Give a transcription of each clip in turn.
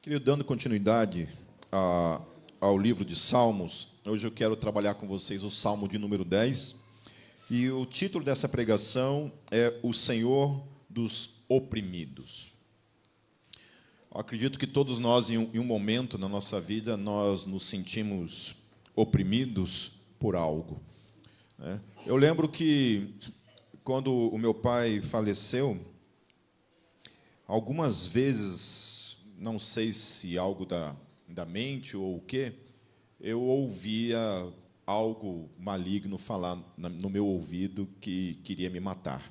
Querido, dando continuidade ao livro de Salmos, hoje eu quero trabalhar com vocês o Salmo de número 10, e o título dessa pregação é O Senhor dos Oprimidos. Eu acredito que todos nós, em um momento na nossa vida, nós nos sentimos oprimidos por algo, né? Eu lembro que, quando o meu pai faleceu, algumas vezes, não sei se algo da mente ou o quê, eu ouvia algo maligno falar no meu ouvido que queria me matar.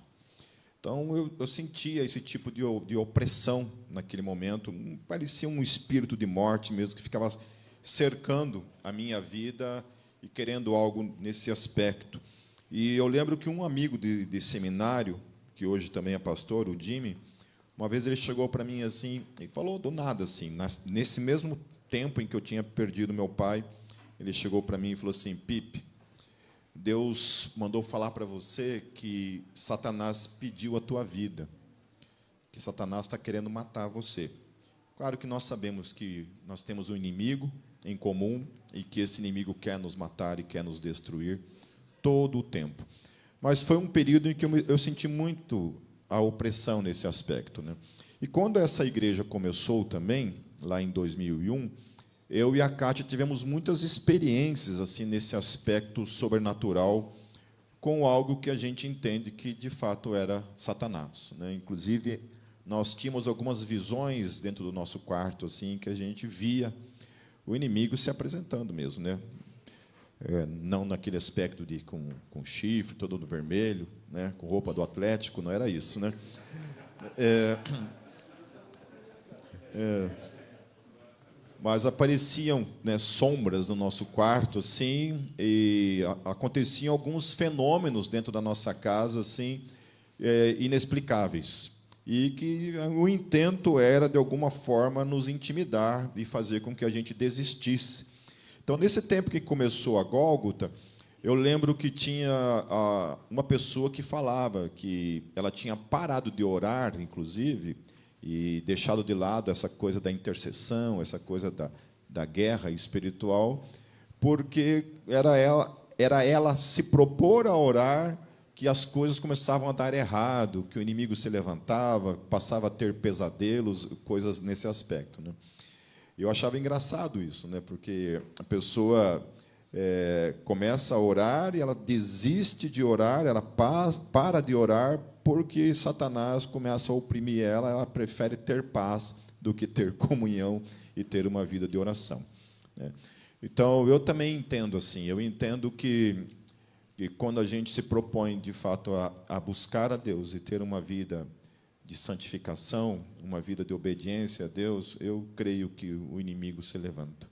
Então, eu sentia esse tipo de opressão naquele momento. Parecia um espírito de morte mesmo, que ficava cercando a minha vida e querendo algo nesse aspecto. E eu lembro que um amigo de seminário, que hoje também é pastor, o Jimmy, uma vez ele chegou para mim assim, e falou do nada, assim, nesse mesmo tempo em que eu tinha perdido meu pai, ele chegou para mim e falou assim: Pipe, Deus mandou falar para você que Satanás pediu a tua vida, que Satanás está querendo matar você. Claro que nós sabemos que nós temos um inimigo em comum e que esse inimigo quer nos matar e quer nos destruir todo o tempo. Mas foi um período em que eu senti muito a opressão nesse aspecto, né? E quando essa igreja começou também, lá em 2001, eu e a Kátia tivemos muitas experiências assim nesse aspecto sobrenatural, com algo que a gente entende que, de fato, era Satanás, né? Inclusive, nós tínhamos algumas visões dentro do nosso quarto, assim, que a gente via o inimigo se apresentando mesmo, né? Não naquele aspecto de com chifre, todo vermelho, né, com roupa do Atlético, não era isso, né? Mas apareciam, né, sombras no nosso quarto, assim, e aconteciam alguns fenômenos dentro da nossa casa, assim, inexplicáveis, e que o intento era, de alguma forma, nos intimidar e fazer com que a gente desistisse. Então, nesse tempo que começou a Gólgota, eu lembro que tinha uma pessoa que falava que ela tinha parado de orar, inclusive, e deixado de lado essa coisa da intercessão, essa coisa da guerra espiritual, porque era ela se propor a orar que as coisas começavam a dar errado, que o inimigo se levantava, passava a ter pesadelos, coisas nesse aspecto, né? Eu achava engraçado isso, né? Porque a pessoa começa a orar e ela desiste de orar, ela para de orar porque Satanás começa a oprimir ela, ela prefere ter paz do que ter comunhão e ter uma vida de oração, né? Então, eu também entendo assim, eu entendo que quando a gente se propõe, de fato, a buscar a Deus e ter uma vida de santificação, uma vida de obediência a Deus, eu creio que o inimigo se levanta.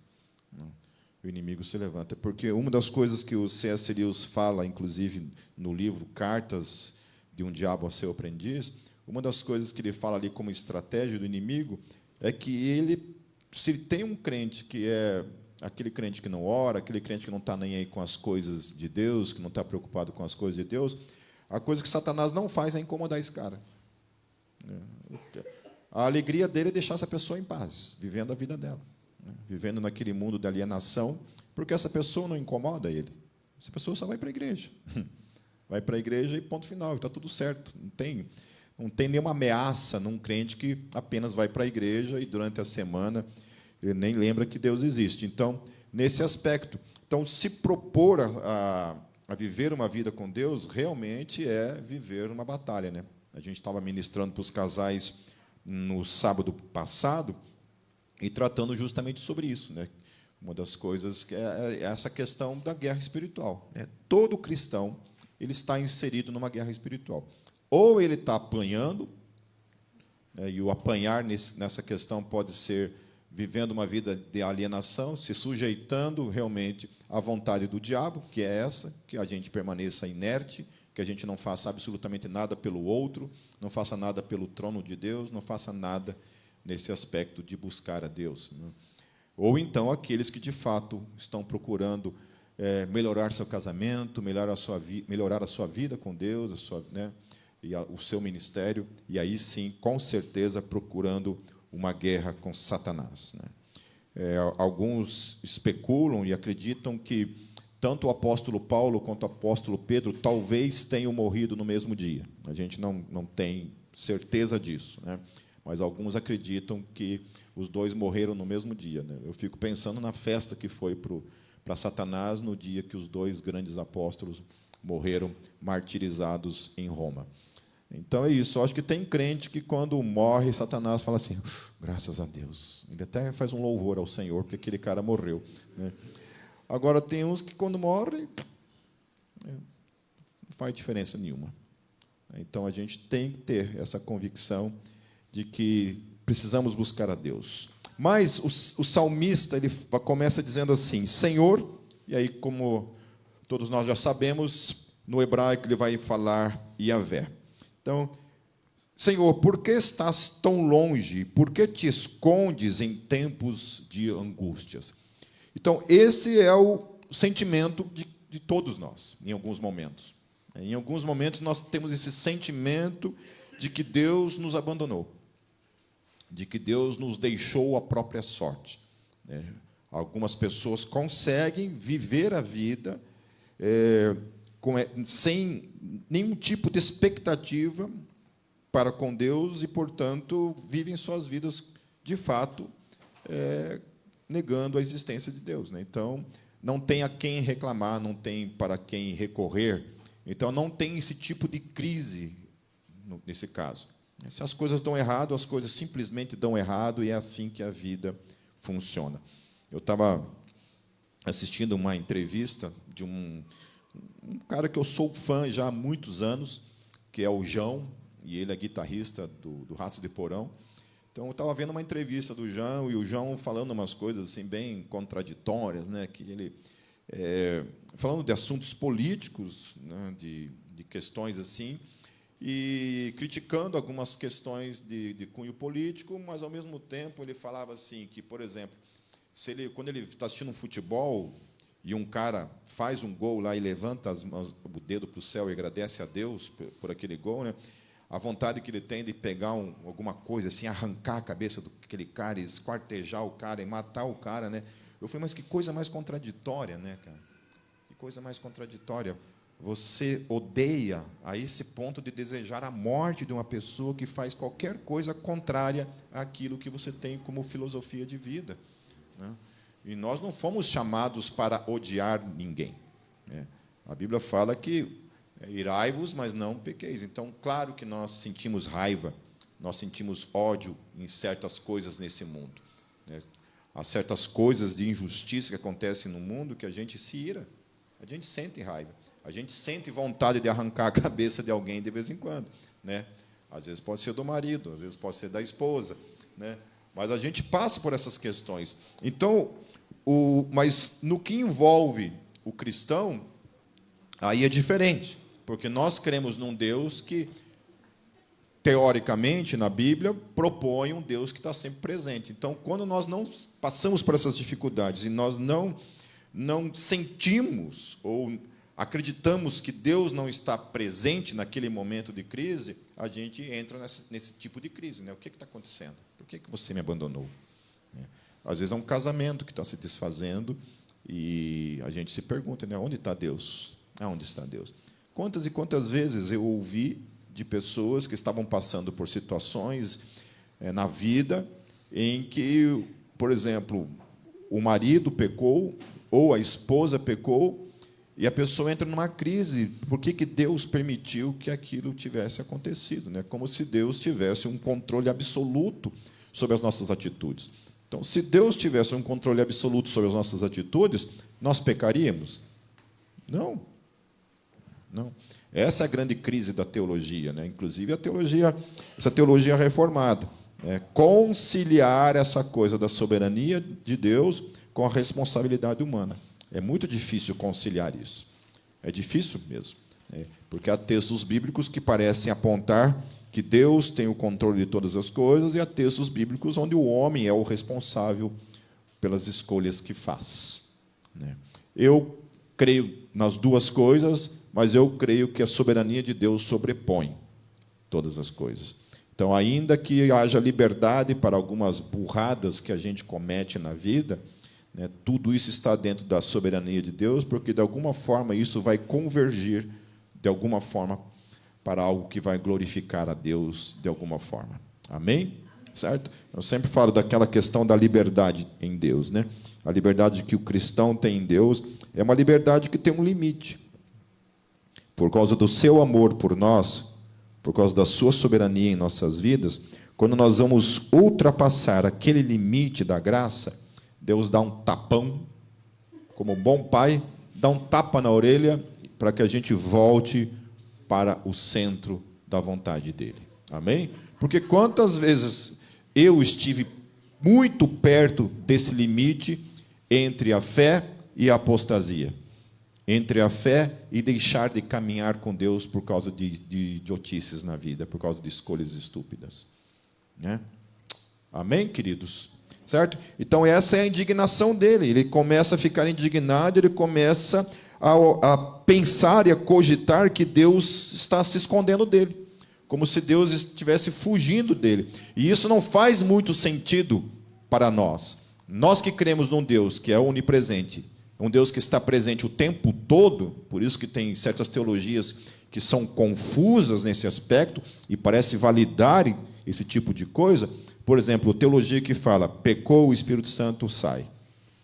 O inimigo se levanta. Porque uma das coisas que o C.S. Lewis fala, inclusive, no livro Cartas de um Diabo a Seu Aprendiz, uma das coisas que ele fala ali como estratégia do inimigo é que ele, se tem um crente que é aquele crente que não ora, aquele crente que não está nem aí com as coisas de Deus, que não está preocupado com as coisas de Deus, a coisa que Satanás não faz é incomodar esse cara. A alegria dele é deixar essa pessoa em paz, vivendo a vida dela, né? Vivendo naquele mundo de alienação, porque essa pessoa não incomoda ele. Essa pessoa só vai para a igreja. Vai para a igreja e ponto final, está tudo certo. Não tem nenhuma ameaça num crente que apenas vai para a igreja e, durante a semana, ele nem lembra que Deus existe. Então, nesse aspecto, então, se propor a viver uma vida com Deus, realmente é viver uma batalha, né? A gente estava ministrando para os casais no sábado passado e tratando justamente sobre isso, né? Uma das coisas que é essa questão da guerra espiritual, né? Todo cristão ele está inserido numa guerra espiritual. Ou ele está apanhando, né, e o apanhar nessa questão pode ser vivendo uma vida de alienação, se sujeitando realmente à vontade do diabo, que é essa, que a gente permaneça inerte, que a gente não faça absolutamente nada pelo outro, não faça nada pelo trono de Deus, não faça nada nesse aspecto de buscar a Deus, né? Ou então aqueles que, de fato, estão procurando melhorar seu casamento, melhorar a sua vida com Deus, né, e o seu ministério, e aí sim, com certeza, procurando uma guerra com Satanás, né? Alguns especulam e acreditam que tanto o apóstolo Paulo quanto o apóstolo Pedro talvez tenham morrido no mesmo dia. A gente não tem certeza disso, né? Mas alguns acreditam que os dois morreram no mesmo dia, né? Eu fico pensando na festa que foi para Satanás no dia que os dois grandes apóstolos morreram martirizados em Roma. Então é isso. Eu acho que tem crente que, quando morre, Satanás fala assim: graças a Deus. Ele até faz um louvor ao Senhor, porque aquele cara morreu, né? Agora, tem uns que, quando morrem, não faz diferença nenhuma. Então, a gente tem que ter essa convicção de que precisamos buscar a Deus. Mas o salmista, ele começa dizendo assim: Senhor, e aí, como todos nós já sabemos, no hebraico ele vai falar Yahvé. Então, Senhor, por que estás tão longe? Por que te escondes em tempos de angústias? Então, esse é o sentimento de todos nós, em alguns momentos. Em alguns momentos, nós temos esse sentimento de que Deus nos abandonou, de que Deus nos deixou à própria sorte. Algumas pessoas conseguem viver a vida sem nenhum tipo de expectativa para com Deus e, portanto, vivem suas vidas, de fato, negando a existência de Deus, né? Então, não tem a quem reclamar, não tem para quem recorrer. Então, não tem esse tipo de crise nesse caso. Se as coisas dão errado, as coisas simplesmente dão errado, e é assim que a vida funciona. Eu estava assistindo uma entrevista de um cara que eu sou fã já há muitos anos, que é o João, e ele é guitarrista do Ratos de Porão. Então, eu estava vendo uma entrevista do João, e o João falando umas coisas assim bem contraditórias, né? Que ele falando de assuntos políticos, né? de questões assim, e criticando algumas questões de cunho político, mas, ao mesmo tempo, ele falava assim que, por exemplo, quando ele está assistindo um futebol e um cara faz um gol lá e levanta o dedo para o céu e agradece a Deus por aquele gol, né? A vontade que ele tem de pegar alguma coisa assim, arrancar a cabeça daquele cara, esquartejar o cara e matar o cara, né? Eu falei, mas que coisa mais contraditória, né, cara? Que coisa mais contraditória. Você odeia a esse ponto de desejar a morte de uma pessoa que faz qualquer coisa contrária àquilo que você tem como filosofia de vida, né? E nós não fomos chamados para odiar ninguém, né? A Bíblia fala que irai-vos, mas não pequeis. Então, claro que nós sentimos raiva, nós sentimos ódio em certas coisas nesse mundo, né? Há certas coisas de injustiça que acontecem no mundo que a gente se ira, a gente sente raiva, a gente sente vontade de arrancar a cabeça de alguém de vez em quando, né? Às vezes pode ser do marido, às vezes pode ser da esposa, né? Mas a gente passa por essas questões. Então, mas no que envolve o cristão, aí é diferente, porque nós cremos num Deus que, teoricamente, na Bíblia, propõe um Deus que está sempre presente. Então, quando nós não passamos por essas dificuldades e nós não sentimos ou acreditamos que Deus não está presente naquele momento de crise, a gente entra nesse tipo de crise, né? O que está acontecendo? Por que você me abandonou? Às vezes é um casamento que está se desfazendo e a gente se pergunta, né? Onde está Deus? Aonde está Deus? Quantas e quantas vezes eu ouvi de pessoas que estavam passando por situações na vida em que, por exemplo, o marido pecou ou a esposa pecou e a pessoa entra numa crise. Por que Deus permitiu que aquilo tivesse acontecido, né? Como se Deus tivesse um controle absoluto sobre as nossas atitudes. Então, se Deus tivesse um controle absoluto sobre as nossas atitudes, nós pecaríamos? Não. Não. Essa é a grande crise da teologia, né? Inclusive essa teologia reformada, né? Conciliar essa coisa da soberania de Deus com a responsabilidade humana. É muito difícil conciliar isso. É difícil mesmo, né? Porque há textos bíblicos que parecem apontar que Deus tem o controle de todas as coisas, e há textos bíblicos onde o homem é o responsável pelas escolhas que faz, né? Eu creio nas duas coisas, mas eu creio que a soberania de Deus sobrepõe todas as coisas. Então, ainda que haja liberdade para algumas burradas que a gente comete na vida, né, tudo isso está dentro da soberania de Deus, porque, de alguma forma, isso vai convergir, de alguma forma, para algo que vai glorificar a Deus, de alguma forma. Amém? Certo? Eu sempre falo daquela questão da liberdade em Deus, né? A liberdade que o cristão tem em Deus é uma liberdade que tem um limite. Por causa do seu amor por nós, por causa da sua soberania em nossas vidas, quando nós vamos ultrapassar aquele limite da graça, Deus dá um tapão, como um bom pai, dá um tapa na orelha para que a gente volte para o centro da vontade dele. Amém? Porque quantas vezes eu estive muito perto desse limite entre a fé e a apostasia, entre a fé e deixar de caminhar com Deus por causa de idiotices na vida, por causa de escolhas estúpidas. Né? Amém, queridos? Certo? Então, essa é a indignação dele. Ele começa a ficar indignado, ele começa a pensar e a cogitar que Deus está se escondendo dele, como se Deus estivesse fugindo dele. E isso não faz muito sentido para nós. Nós que cremos num Deus que é onipresente, um Deus que está presente o tempo todo, por isso que tem certas teologias que são confusas nesse aspecto e parece validarem esse tipo de coisa. Por exemplo, teologia que fala, pecou, o Espírito Santo sai.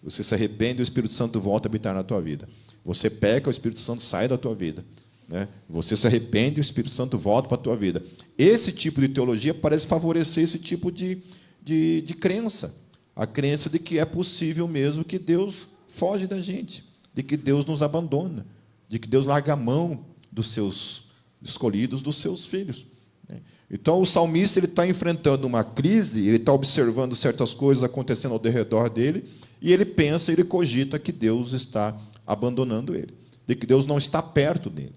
Você se arrepende, o Espírito Santo volta a habitar na tua vida. Você peca, o Espírito Santo sai da tua vida. Né? Você se arrepende, o Espírito Santo volta para a tua vida. Esse tipo de teologia parece favorecer esse tipo de crença. A crença de que é possível mesmo que Deus foge da gente, de que Deus nos abandona, de que Deus larga a mão dos seus escolhidos, dos seus filhos. Então, o salmista está enfrentando uma crise, ele está observando certas coisas acontecendo ao redor dele, e ele pensa, ele cogita que Deus está abandonando ele, de que Deus não está perto dele.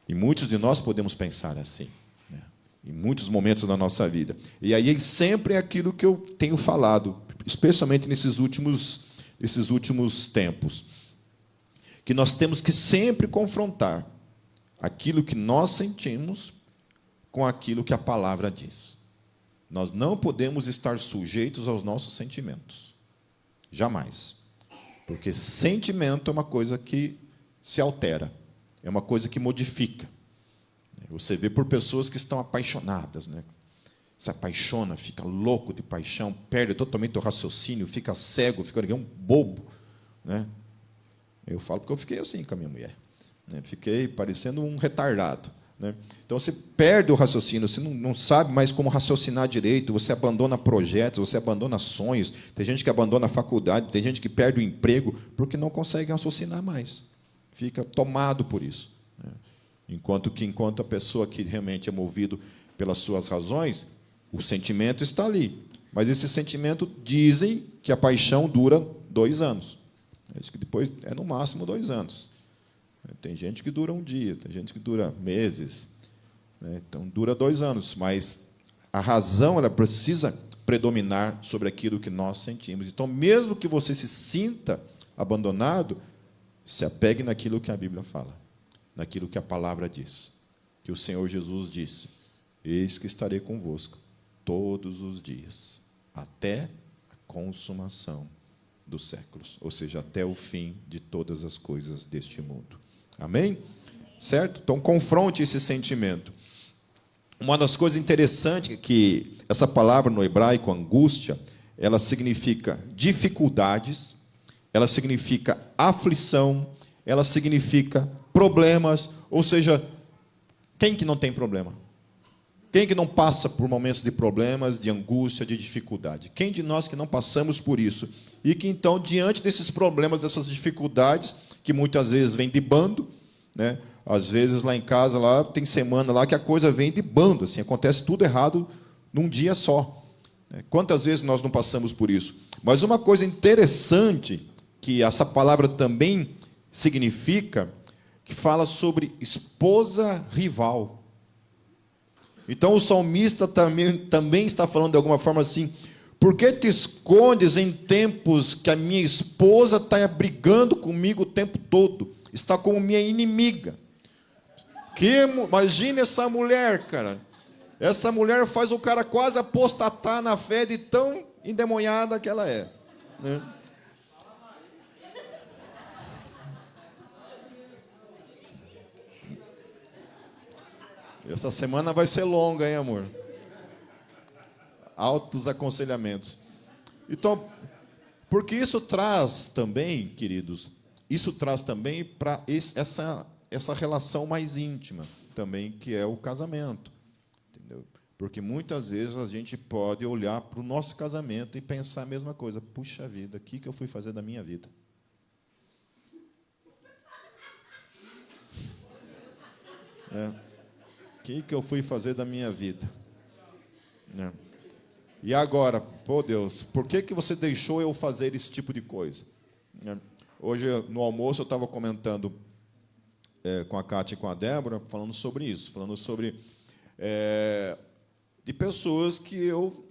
E muitos de nós podemos pensar assim, né? Em muitos momentos da nossa vida. E aí sempre é aquilo que eu tenho falado, especialmente nesses últimos tempos, que nós temos que sempre confrontar aquilo que nós sentimos com aquilo que a palavra diz. Nós não podemos estar sujeitos aos nossos sentimentos. Jamais. Porque sentimento é uma coisa que se altera, é uma coisa que modifica. Você vê por pessoas que estão apaixonadas, né? Se apaixona, fica louco de paixão, perde totalmente o raciocínio, fica cego, fica um bobo. Né? Eu falo porque eu fiquei assim com a minha mulher. Né? Fiquei parecendo um retardado. Né? Então, você perde o raciocínio, você não sabe mais como raciocinar direito, você abandona projetos, você abandona sonhos. Tem gente que abandona a faculdade, tem gente que perde o emprego porque não consegue raciocinar mais. Fica tomado por isso. Né? Enquanto a pessoa que realmente é movido pelas suas razões, o sentimento está ali. Mas esse sentimento, dizem que a paixão dura 2 anos. Diz que depois é no máximo 2 anos. Tem gente que dura um dia, tem gente que dura meses. Né? Então, dura 2 anos. Mas a razão ela precisa predominar sobre aquilo que nós sentimos. Então, mesmo que você se sinta abandonado, se apegue naquilo que a Bíblia fala, naquilo que a palavra diz. Que o Senhor Jesus disse, eis que estarei convosco todos os dias, até a consumação dos séculos, ou seja, até o fim de todas as coisas deste mundo. Amém? Certo? Então, confronte esse sentimento. Uma das coisas interessantes é que essa palavra no hebraico, angústia, ela significa dificuldades, ela significa aflição, ela significa problemas, ou seja, quem que não tem problema? Quem que não passa por momentos de problemas, de angústia, de dificuldade? Quem de nós que não passamos por isso? E que, então, diante desses problemas, dessas dificuldades, que muitas vezes vêm de bando, né? Às vezes, lá em casa, lá, tem semana lá que a coisa vem de bando, assim, acontece tudo errado num dia só. Quantas vezes nós não passamos por isso? Mas uma coisa interessante, que essa palavra também significa, que fala sobre esposa rival. Então, o salmista também está falando de alguma forma assim, por que te escondes em tempos que a minha esposa está brigando comigo o tempo todo? Está como minha inimiga. Imagine essa mulher, cara. Essa mulher faz o cara quase apostatar na fé de tão endemoniada que ela é. Né? Essa semana vai ser longa, hein, amor? Altos aconselhamentos. Então, porque isso traz também, queridos, isso traz também para essa relação mais íntima também, que é o casamento. Entendeu? Porque muitas vezes a gente pode olhar para o nosso casamento e pensar a mesma coisa. Puxa vida, o que eu fui fazer da minha vida? O que eu fui fazer da minha vida? E agora, pô Deus, por que você deixou eu fazer esse tipo de coisa? Hoje, no almoço, eu estava comentando com a Cátia e com a Débora, falando sobre isso, falando sobre de pessoas que eu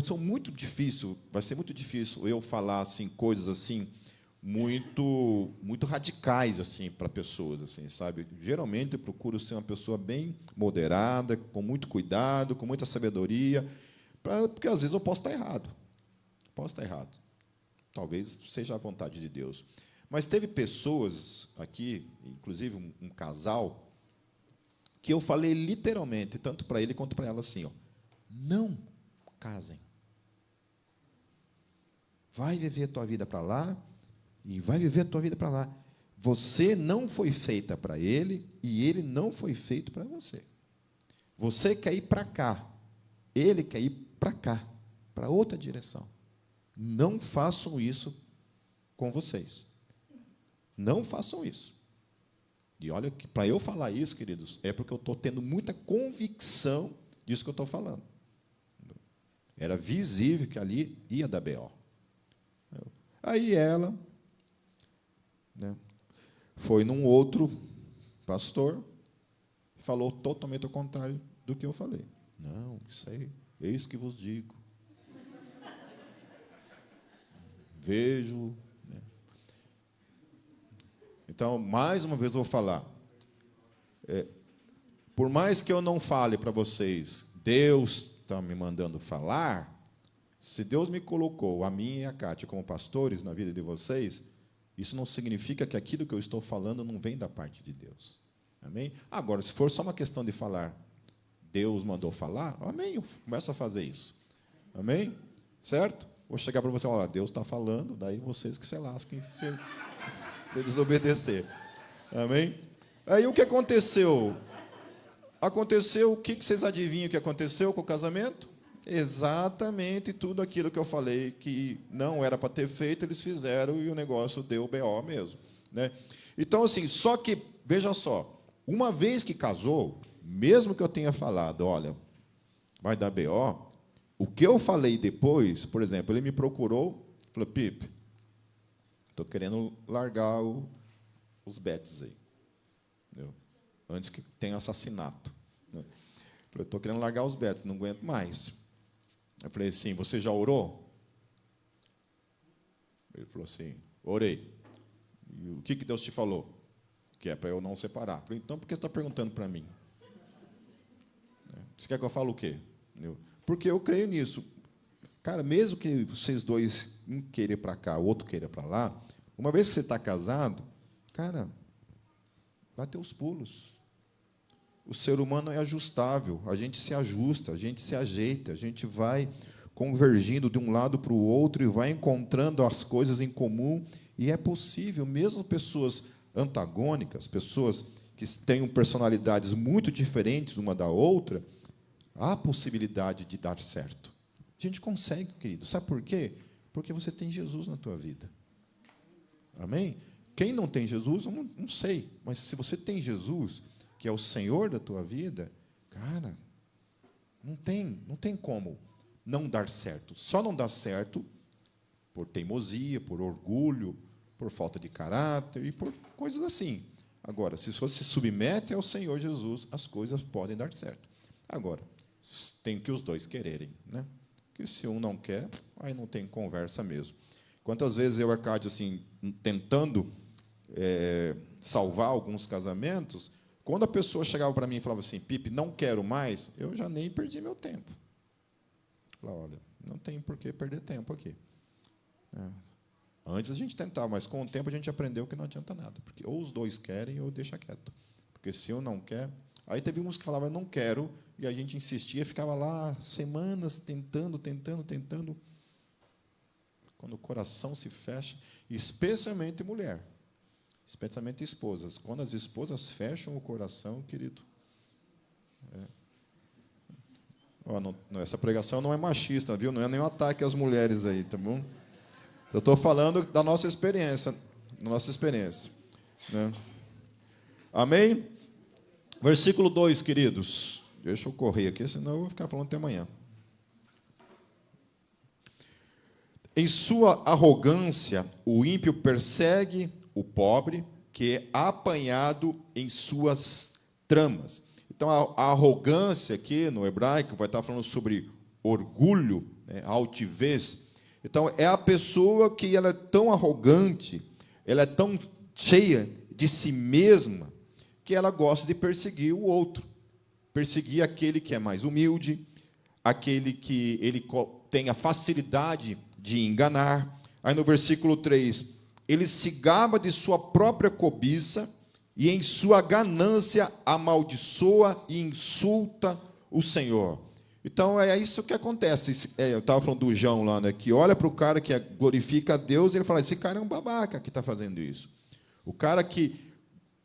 sou muito difícil, vai ser muito difícil eu falar assim coisas assim muito radicais assim para pessoas assim, sabe? Geralmente eu procuro ser uma pessoa bem moderada, com muito cuidado, com muita sabedoria, porque às vezes eu posso estar errado. Posso estar errado. Talvez seja a vontade de Deus. Mas teve pessoas aqui, inclusive um casal, que eu falei literalmente, tanto para ele quanto para ela, assim, ó, não casem. Vai viver a tua vida para lá e vai viver a tua vida para lá. Você não foi feita para ele e ele não foi feito para você. Você quer ir para cá, ele quer ir para cá, para outra direção. Não façam isso com vocês. Não façam isso. E olha, que para eu falar isso, queridos, é porque eu estou tendo muita convicção disso que eu estou falando. Era visível que ali ia dar B.O. Aí ela, né, foi num outro pastor, falou totalmente ao contrário do que eu falei. Não, isso aí, eis que vos digo. Vejo. Né? Então, mais uma vez eu vou falar. Por mais que eu não fale para vocês, Deus está me mandando falar, se Deus me colocou, a mim e a Cátia, como pastores na vida de vocês, isso não significa que aquilo que eu estou falando não vem da parte de Deus. Amém? Agora, se for só uma questão de falar, Deus mandou falar, amém, eu começo a fazer isso. Amém? Certo? Vou chegar para você e falar, Deus está falando, daí vocês que se lasquem se desobedecer. Amém? Aí o que aconteceu? Aconteceu, o que vocês adivinham que aconteceu com o casamento? Exatamente tudo aquilo que eu falei que não era para ter feito, eles fizeram e o negócio deu B.O. mesmo. Né? Então, assim, só que, veja só, uma vez que casou, mesmo que eu tenha falado, olha, vai dar B.O., o que eu falei depois, por exemplo, ele me procurou, falou, Pipe, estou querendo largar os bets aí. Entendeu? Antes que tenha assassinato. Né? Falei, estou querendo largar os bets, não aguento mais. Eu falei assim, você já orou? Ele falou assim, orei. E o que Deus te falou? Que é para eu não separar. Eu falei, então, por que você está perguntando para mim? Você quer que eu fale o quê? Porque eu creio nisso. Cara, mesmo que vocês dois, um queira ir para cá, o outro queira para lá, uma vez que você está casado, cara, vai ter os pulos. O ser humano é ajustável, a gente se ajusta, a gente se ajeita, a gente vai convergindo de um lado para o outro e vai encontrando as coisas em comum, e é possível, mesmo pessoas antagônicas, pessoas que tenham personalidades muito diferentes uma da outra, há possibilidade de dar certo. A gente consegue, querido. Sabe por quê? Porque você tem Jesus na tua vida. Amém? Quem não tem Jesus, eu não sei. Mas se você tem Jesus, que é o Senhor da tua vida, cara, não tem como não dar certo. Só não dá certo por teimosia, por orgulho, por falta de caráter e por coisas assim. Agora, se você se submete ao Senhor Jesus, as coisas podem dar certo. Agora, tem que os dois quererem, né? Porque se um não quer, aí não tem conversa mesmo. Quantas vezes eu e a Cátia, assim, tentando salvar alguns casamentos, Quando a pessoa chegava para mim e falava assim, Pipe, não quero mais, eu já nem perdi meu tempo. Eu falava, olha, não tem por que perder tempo aqui. Antes a gente tentava, mas com o tempo a gente aprendeu que não adianta nada, porque ou os dois querem ou deixa quieto. Porque se eu não quero... Aí teve uns que falavam, eu não quero, e a gente insistia, ficava lá semanas tentando. Quando o coração se fecha, especialmente mulher, especialmente esposas. Quando as esposas fecham o coração, querido... essa pregação não é machista, viu? Não é nenhum ataque às mulheres aí, tá bom? Eu estou falando da nossa experiência, né? Amém? Versículo 2, queridos. Deixa eu correr aqui, senão eu vou ficar falando até amanhã. Em sua arrogância, o ímpio persegue o pobre, que é apanhado em suas tramas. Então, a arrogância aqui, no hebraico, vai estar falando sobre orgulho, né, altivez. Então, é a pessoa que ela é tão arrogante, ela é tão cheia de si mesma, que ela gosta de perseguir o outro. Perseguir aquele que é mais humilde, aquele que ele tem a facilidade de enganar. Aí, no versículo 3, ele se gaba de sua própria cobiça, e em sua ganância amaldiçoa e insulta o Senhor. Então, é isso que acontece. Eu estava falando do João lá, né, que olha para o cara que glorifica a Deus, e ele fala, esse cara é um babaca que está fazendo isso. O cara que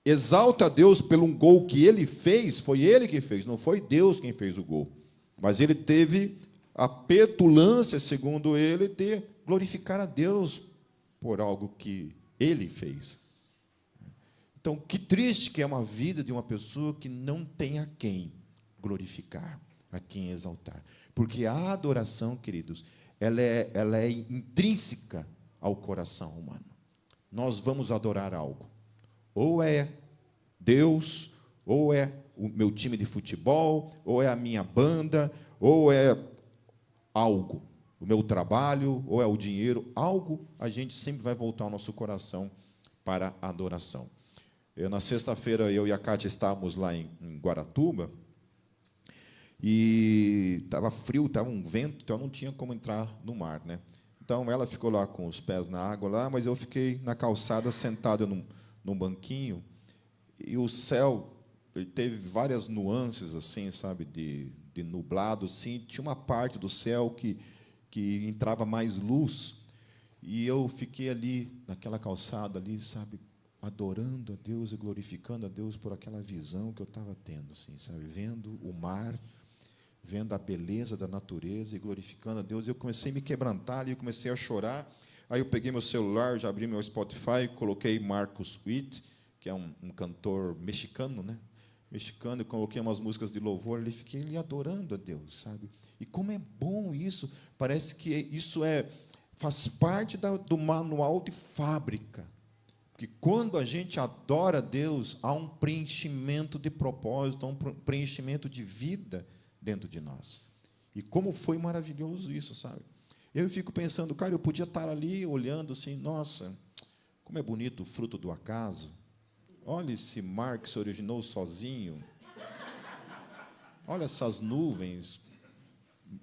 exalta a Deus pelo um gol que ele fez, foi ele que fez, não foi Deus quem fez o gol. Mas ele teve a petulância, segundo ele, de glorificar a Deus por algo que ele fez. Então, que triste que é uma vida de uma pessoa que não tem a quem glorificar, a quem exaltar. Porque a adoração, queridos, ela é intrínseca ao coração humano. Nós vamos adorar algo. Ou é Deus, ou é o meu time de futebol, ou é a minha banda, ou é algo, o meu trabalho, ou é o dinheiro. Algo a gente sempre vai voltar o nosso coração para a adoração. Na sexta-feira, eu e a Cátia estávamos lá em Guaratuba, e estava frio, estava um vento, então não tinha como entrar no mar, né? Então, ela ficou lá com os pés na água, lá, mas eu fiquei na calçada, sentado num banquinho, e o céu, ele teve várias nuances, assim, sabe, de nublado, assim, tinha uma parte do céu que entrava mais luz, e eu fiquei ali, naquela calçada ali, sabe, adorando a Deus e glorificando a Deus por aquela visão que eu estava tendo, assim, sabe? Vendo o mar, vendo a beleza da natureza e glorificando a Deus. Eu comecei a me quebrantar ali, eu comecei a chorar. Aí eu peguei meu celular, já abri meu Spotify, coloquei Marcos Witt, que é um cantor mexicano, né? Mexicano, e coloquei umas músicas de louvor ali, fiquei ali adorando a Deus, sabe? E como é bom isso, parece que isso faz parte do manual de fábrica. Porque quando a gente adora a Deus, há um preenchimento de propósito, há um preenchimento de vida dentro de nós. E como foi maravilhoso isso, sabe? Eu fico pensando, cara, eu podia estar ali olhando assim, nossa, como é bonito o fruto do acaso. Olha esse mar que se originou sozinho. Olha essas nuvens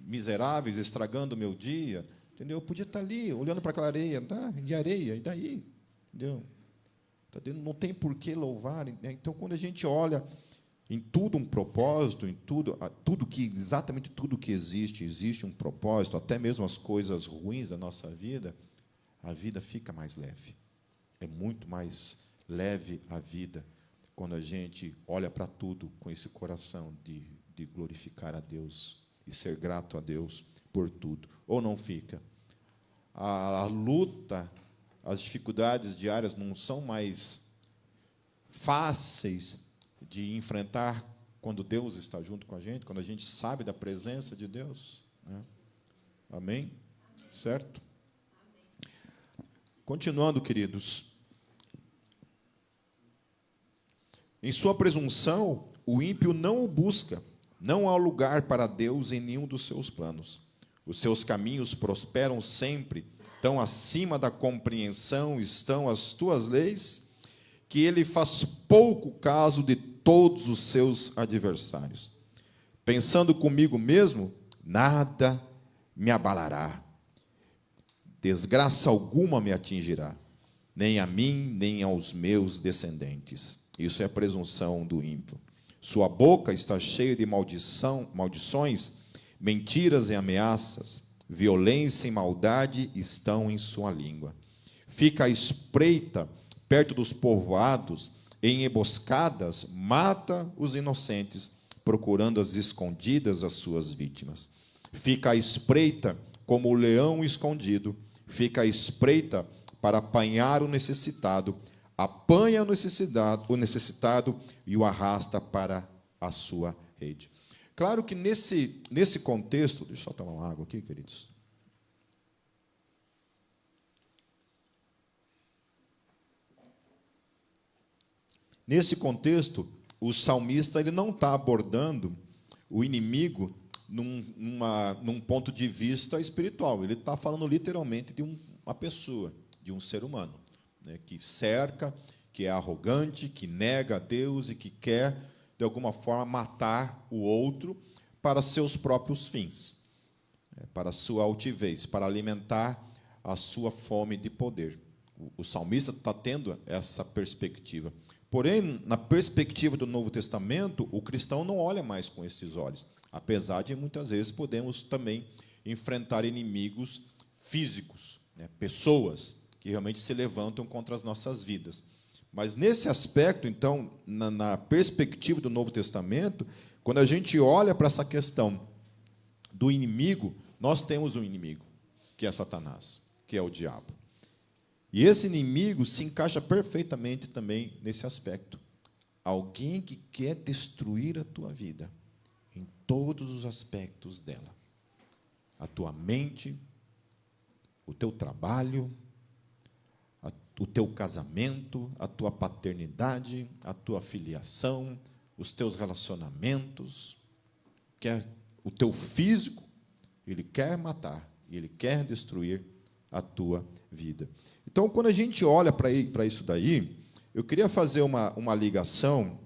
miseráveis estragando o meu dia. Entendeu? Eu podia estar ali olhando para aquela areia, tá? E areia, e daí? Entendeu? Não tem por que louvar. Então, quando a gente olha em tudo um propósito, em exatamente tudo que existe um propósito, até mesmo as coisas ruins da nossa vida, a vida fica mais leve. É muito mais leve a vida quando a gente olha para tudo com esse coração de glorificar a Deus e ser grato a Deus por tudo. Ou não fica? A luta, as dificuldades diárias não são mais fáceis de enfrentar quando Deus está junto com a gente, quando a gente sabe da presença de Deus, né? Amém? Certo? Continuando, queridos. Em sua presunção, o ímpio não o busca, não há lugar para Deus em nenhum dos seus planos. Os seus caminhos prosperam sempre, tão acima da compreensão estão as tuas leis, que ele faz pouco caso de todos os seus adversários. Pensando comigo mesmo, nada me abalará. Desgraça alguma me atingirá, nem a mim, nem aos meus descendentes. Isso é a presunção do ímpio. Sua boca está cheia de maldições, mentiras e ameaças, violência e maldade estão em sua língua. Fica à espreita perto dos povoados, em emboscadas, mata os inocentes, procurando às escondidas as suas vítimas. Fica à espreita como o leão escondido, fica à espreita para apanhar o necessitado, apanha o necessitado e o arrasta para a sua rede. Claro que nesse contexto, deixa eu tomar uma água aqui, queridos. Nesse contexto, o salmista ele não está abordando o inimigo num ponto de vista espiritual. Ele está falando literalmente de uma pessoa, de um ser humano, né, que cerca, que é arrogante, que nega a Deus e que quer, de alguma forma, matar o outro para seus próprios fins, para a sua altivez, para alimentar a sua fome de poder. O salmista está tendo essa perspectiva. Porém, na perspectiva do Novo Testamento, o cristão não olha mais com esses olhos, apesar de muitas vezes podemos também enfrentar inimigos físicos, né, pessoas que realmente se levantam contra as nossas vidas. Mas nesse aspecto, então, na perspectiva do Novo Testamento, quando a gente olha para essa questão do inimigo, nós temos um inimigo, que é Satanás, que é o diabo. E esse inimigo se encaixa perfeitamente também nesse aspecto. Alguém que quer destruir a tua vida, em todos os aspectos dela. A tua mente, o teu trabalho, o teu casamento, a tua paternidade, a tua filiação, os teus relacionamentos, quer o teu físico, ele quer matar, ele quer destruir a tua vida. Então, quando a gente olha para isso daí, eu queria fazer uma ligação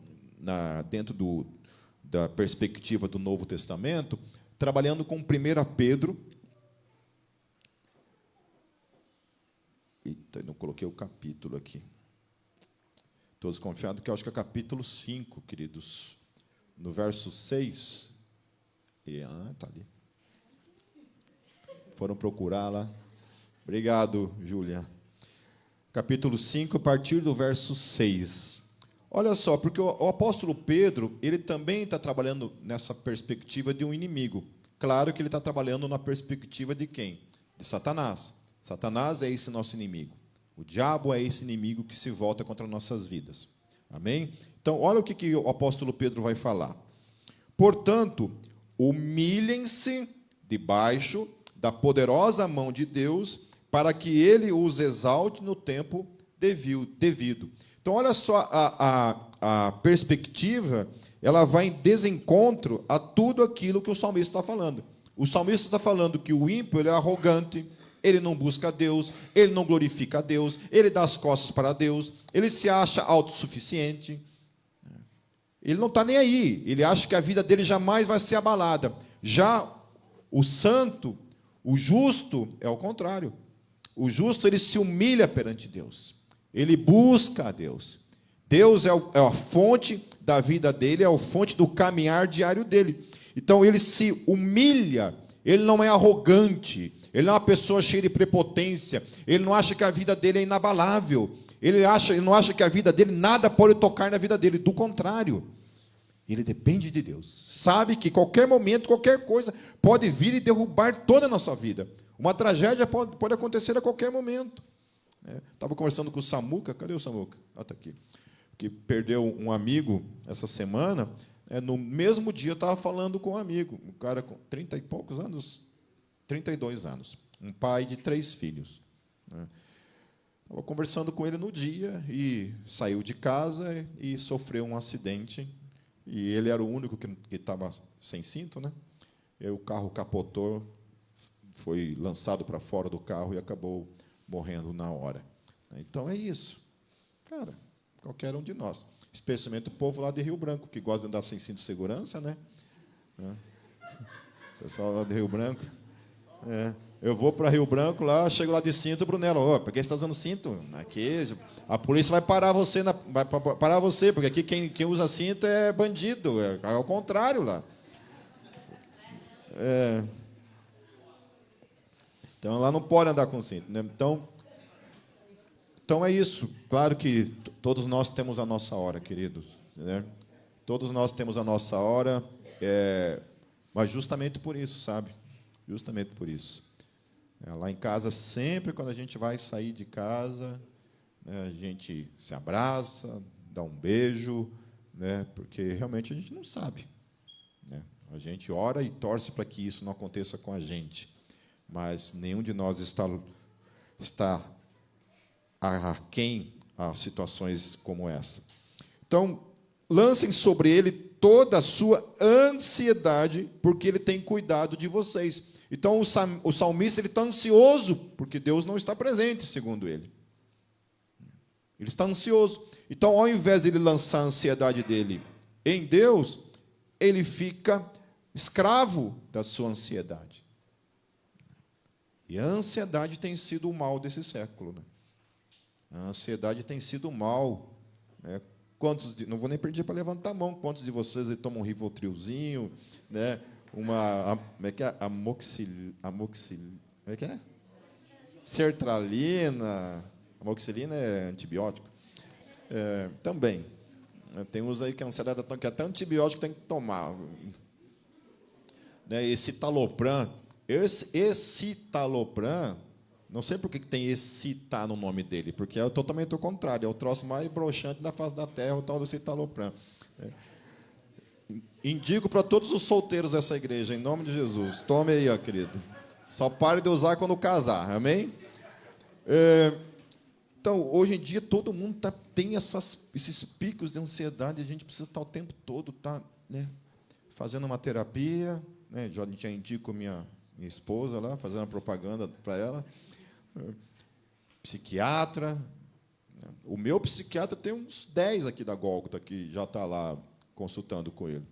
dentro da perspectiva do Novo Testamento, trabalhando com 1 Pedro. Eita, eu não coloquei o capítulo aqui. Estou desconfiado que eu acho que é capítulo 5, queridos. No verso 6. Está ali. Foram procurar lá. Obrigado, Júlia. Capítulo 5, a partir do verso 6. Olha só, porque o apóstolo Pedro, ele também está trabalhando nessa perspectiva de um inimigo. Claro que ele está trabalhando na perspectiva de quem? De Satanás. Satanás é esse nosso inimigo. O diabo é esse inimigo que se volta contra nossas vidas. Amém? Então, olha o que o apóstolo Pedro vai falar. Portanto, humilhem-se debaixo da poderosa mão de Deus, para que ele os exalte no tempo devido. Então, olha só, a perspectiva, ela vai em desencontro a tudo aquilo que o salmista está falando. O salmista está falando que o ímpio ele é arrogante, ele não busca a Deus, ele não glorifica a Deus, ele dá as costas para Deus, ele se acha autossuficiente, ele não está nem aí, ele acha que a vida dele jamais vai ser abalada. Já o santo, o justo, é o contrário. O justo, ele se humilha perante Deus. Ele busca a Deus. Deus é a fonte da vida dele, é a fonte do caminhar diário dele. Então, ele se humilha, ele não é arrogante, ele não é uma pessoa cheia de prepotência, ele não acha que a vida dele é inabalável, ele não acha que a vida dele, nada pode tocar na vida dele, do contrário. Ele depende de Deus. Sabe que qualquer momento, qualquer coisa pode vir e derrubar toda a nossa vida. Uma tragédia pode acontecer a qualquer momento. Estava conversando com o Samuca. Cadê o Samuca? Está aqui. Que perdeu um amigo essa semana. No mesmo dia, eu estava falando com um amigo. Um cara com 30 e poucos anos. 32 anos. Um pai de 3 filhos. Estava conversando com ele no dia e saiu de casa e sofreu um acidente. E ele era o único que estava sem cinto, né? E aí o carro capotou, foi lançado para fora do carro e acabou morrendo na hora. Então é isso. Cara, qualquer um de nós. Especialmente o povo lá de Rio Branco, que gosta de andar sem cinto de segurança, né? O pessoal lá de Rio Branco. Eu vou para Rio Branco lá, chego lá de cinto, Brunello, por que você está usando cinto? Aqui, a polícia vai parar você, porque aqui quem usa cinto é bandido, é ao contrário lá. Então lá não pode andar com cinto, né? Então é isso. Claro que todos nós temos a nossa hora, queridos, né? Todos nós temos a nossa hora, mas justamente por isso, sabe? Justamente por isso. Lá em casa, sempre quando a gente vai sair de casa, né, a gente se abraça, dá um beijo, né, porque realmente a gente não sabe, né? A gente ora e torce para que isso não aconteça com a gente, mas nenhum de nós está aquém a situações como essa. Então, lancem sobre ele toda a sua ansiedade, porque ele tem cuidado de vocês. Então, o salmista está ansioso, porque Deus não está presente, segundo ele. Ele está ansioso. Então, ao invés de ele lançar a ansiedade dele em Deus, ele fica escravo da sua ansiedade. E a ansiedade tem sido o mal desse século, né? A ansiedade tem sido o mal, né? Não vou nem pedir para levantar a mão. Quantos de vocês aí tomam um Rivotrilzinho, né? Como é que é? Como é que é? Sertralina. Amoxicilina é antibiótico. Também. Tem uns aí que a ansiedade que até antibiótico tem que tomar. Né? Esse Citalopram, não sei por que tem Excita no nome dele, porque é totalmente o contrário, é o troço mais broxante da face da terra, o tal do Citalopram. Indico para todos os solteiros dessa igreja, em nome de Jesus. Tome aí, ó, querido. Só pare de usar quando casar, amém? Então, hoje em dia, todo mundo tem esses picos de ansiedade, a gente precisa estar o tempo todo, né, fazendo uma terapia, né, já indico minha esposa lá, fazendo propaganda para ela, psiquiatra. O meu psiquiatra tem uns 10 aqui da Gólgota, que já está lá consultando com ele.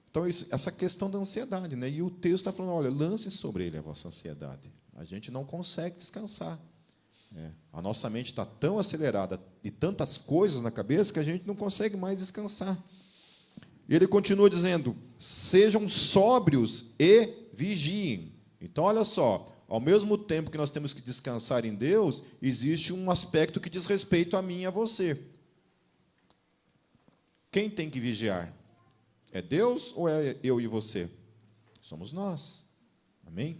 Então, essa questão da ansiedade, né? E o texto está falando, olha, lance sobre ele a vossa ansiedade. A gente não consegue descansar. A nossa mente está tão acelerada e tantas coisas na cabeça que a gente não consegue mais descansar. E ele continua dizendo, sejam sóbrios e vigiem. Então, olha só, ao mesmo tempo que nós temos que descansar em Deus, existe um aspecto que diz respeito a mim e a você. Quem tem que vigiar? É Deus ou é eu e você? Somos nós. Amém?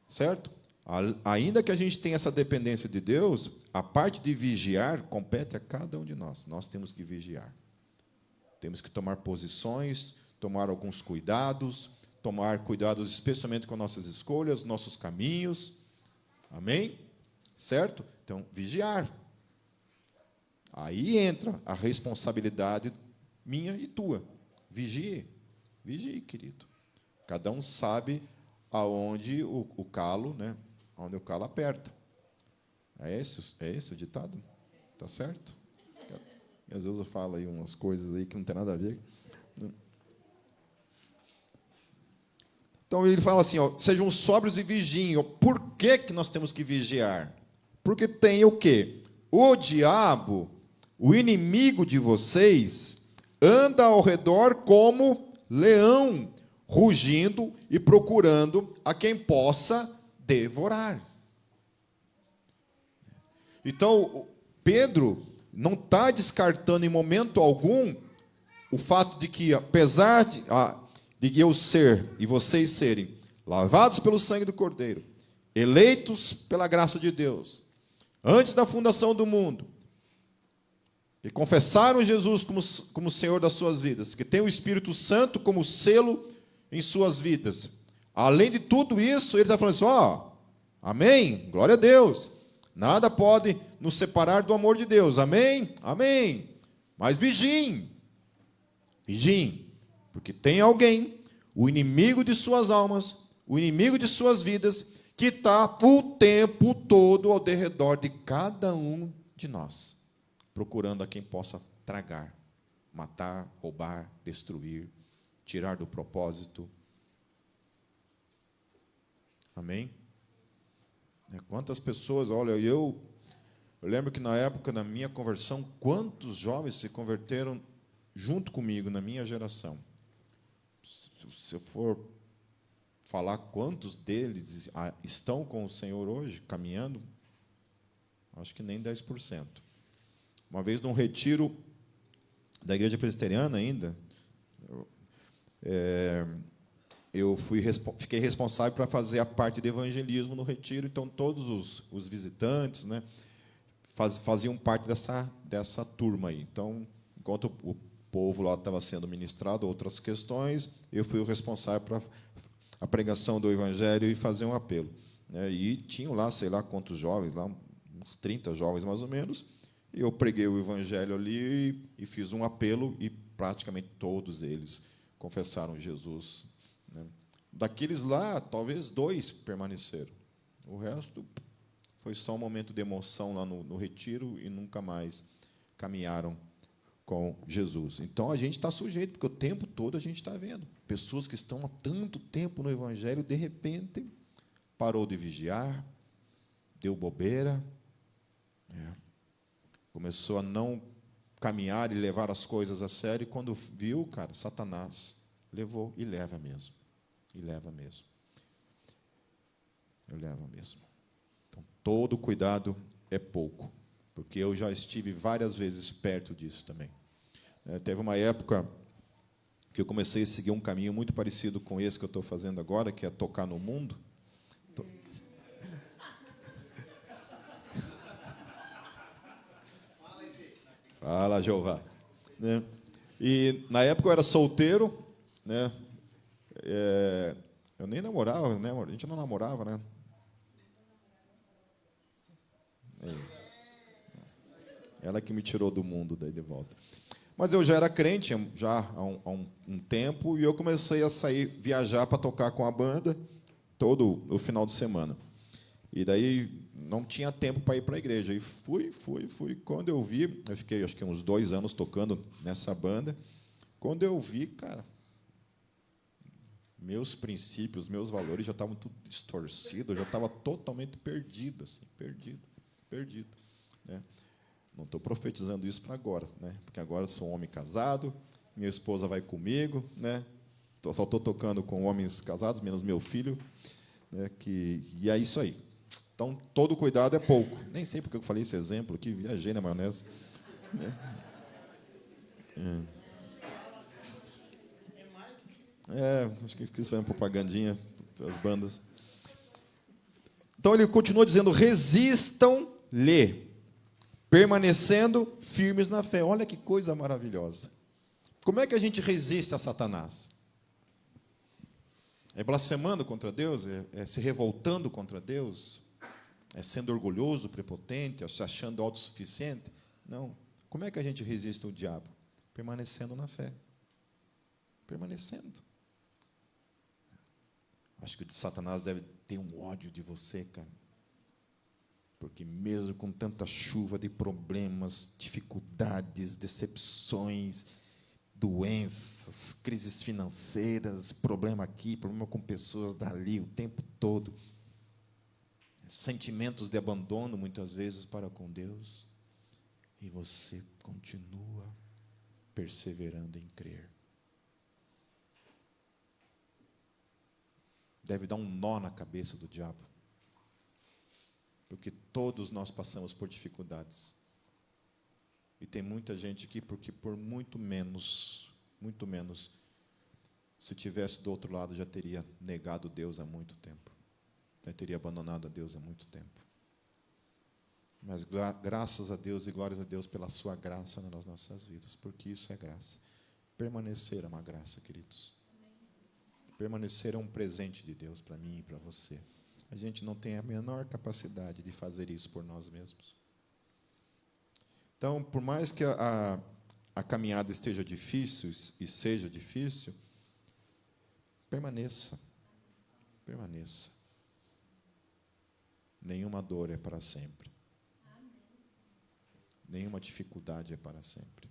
Certo? Ainda que a gente tenha essa dependência de Deus, a parte de vigiar compete a cada um de nós. Nós temos que vigiar. Temos que tomar posições, tomar alguns cuidados, tomar cuidados especialmente com nossas escolhas, nossos caminhos. Amém? Certo? Então, vigiar. Aí entra a responsabilidade minha e tua. Vigie. Vigie, querido. Cada um sabe aonde o calo, né? Onde o calo aperta. É esse o ditado? Tá certo? E às vezes eu falo aí umas coisas aí que não tem nada a ver. Então ele fala assim, ó, sejam sóbrios e vigiem. Por que nós temos que vigiar? Porque tem o quê? O diabo, o inimigo de vocês, anda ao redor como leão, rugindo e procurando a quem possa devorar. Então, Pedro não está descartando em momento algum o fato de que, apesar de eu ser e vocês serem lavados pelo sangue do Cordeiro, eleitos pela graça de Deus, antes da fundação do mundo, que confessaram Jesus como Senhor das suas vidas, que tem o Espírito Santo como selo em suas vidas. Além de tudo isso, ele está falando assim, amém, glória a Deus. Nada pode nos separar do amor de Deus, amém? Amém. Mas vigiem, porque tem alguém, o inimigo de suas almas, o inimigo de suas vidas, que está o tempo todo ao derredor de cada um de nós, procurando a quem possa tragar. matar, roubar, destruir, tirar do propósito. Amém? Quantas pessoas, olha, eu lembro que na época da minha conversão, quantos jovens se converteram junto comigo, na minha geração. Se eu for falar quantos deles estão com o Senhor hoje, caminhando, acho que nem 10%. Uma vez num retiro da igreja presbiteriana ainda, eu fiquei responsável para fazer a parte de evangelismo no retiro, então todos os visitantes, né, faziam parte dessa turma aí. Então, enquanto o povo lá estava sendo ministrado, outras questões, eu fui o responsável para a pregação do evangelho e fazer um apelo. E tinham lá, sei lá quantos jovens, lá, uns 30 jovens mais ou menos, e eu preguei o evangelho ali e fiz um apelo, e praticamente todos eles confessaram Jesus. Daqueles lá, talvez 2 permaneceram. O resto foi só um momento de emoção lá no retiro e nunca mais caminharam com Jesus. Então, a gente está sujeito, porque o tempo todo a gente está vendo pessoas que estão há tanto tempo no Evangelho, de repente, parou de vigiar, deu bobeira, começou a não caminhar e levar as coisas a sério, e quando viu, cara, Satanás levou, e leva mesmo. E leva mesmo. Eu levo mesmo. Então, todo cuidado é pouco, porque eu já estive várias vezes perto disso também. Teve uma época que eu comecei a seguir um caminho muito parecido com esse que eu estou fazendo agora, que é tocar no mundo. Fala, Jeová. E, na época, eu era solteiro, né? Eu nem namorava, né? A gente não namorava, né? Ela que me tirou do mundo daí de volta. Mas eu já era crente já há um tempo, e eu comecei a viajar para tocar com a banda todo o final de semana. E daí não tinha tempo para ir para a igreja. E fui. Quando eu vi, eu fiquei acho que uns 2 anos tocando nessa banda. Quando eu vi, cara, meus princípios, meus valores já estavam tudo distorcidos, eu já estava totalmente perdido, assim, perdido. Né? Não estou profetizando isso para agora, né? Porque agora eu sou um homem casado, minha esposa vai comigo, né? Só estou tocando com homens casados, menos meu filho, né? E é isso aí. Então, todo cuidado é pouco. Nem sei porque eu falei esse exemplo aqui, viajei na maionese. Acho que isso foi uma propagandinha para as bandas. Então, ele continua dizendo, resistam-lhe, permanecendo firmes na fé. Olha que coisa maravilhosa. Como é que a gente resiste a Satanás? É blasfemando contra Deus? É se revoltando contra Deus? É sendo orgulhoso, prepotente, se achando autossuficiente? Não. Como é que a gente resiste ao diabo? Permanecendo na fé. Permanecendo. Acho que o Satanás deve ter um ódio de você, cara. Porque mesmo com tanta chuva de problemas, dificuldades, decepções, doenças, crises financeiras, problema aqui, problema com pessoas dali, o tempo todo, sentimentos de abandono, muitas vezes, para com Deus, e você continua perseverando em crer. Deve dar um nó na cabeça do diabo, porque todos nós passamos por dificuldades. E tem muita gente aqui porque por muito menos, se tivesse do outro lado, já teria negado Deus há muito tempo. Já teria abandonado a Deus há muito tempo. Mas graças a Deus e glórias a Deus pela sua graça nas nossas vidas, porque isso é graça. Permanecer é uma graça, queridos. Permanecer é um presente de Deus para mim e para você. A gente não tem a menor capacidade de fazer isso por nós mesmos. Então, por mais que a caminhada esteja difícil e seja difícil, permaneça. Permaneça. Nenhuma dor é para sempre. Nenhuma dificuldade é para sempre.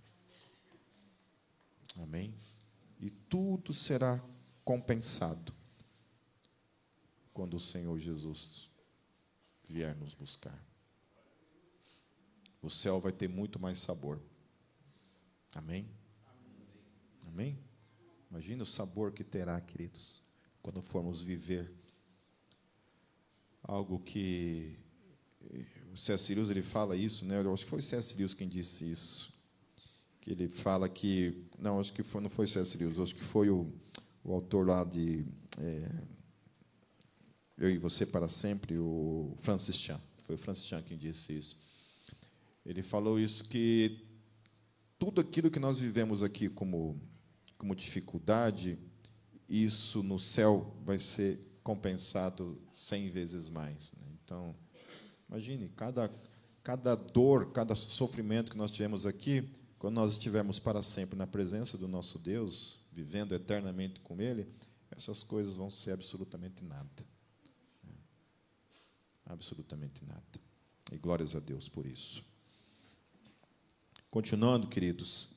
Amém? E tudo será compensado quando o Senhor Jesus vier nos buscar. O céu vai ter muito mais sabor. Amém? Amém? Imagina o sabor que terá, queridos, quando formos viver algo que o C.S. Lewis, ele fala isso, né? Eu acho que foi o C.S. Lewis quem disse isso, que ele fala que, não, acho que foi, não foi o C.S. Lewis, acho que foi o autor lá de Eu e Você para Sempre, o Francis Chan, foi o Francis Chan quem disse isso. Ele falou isso, que tudo aquilo que nós vivemos aqui como dificuldade, isso no céu vai ser compensado 100 vezes mais. Então, imagine, cada dor, cada sofrimento que nós tivemos aqui, quando nós estivermos para sempre na presença do nosso Deus, vivendo eternamente com Ele, essas coisas vão ser absolutamente nada. Absolutamente nada. E glórias a Deus por isso. Continuando, queridos.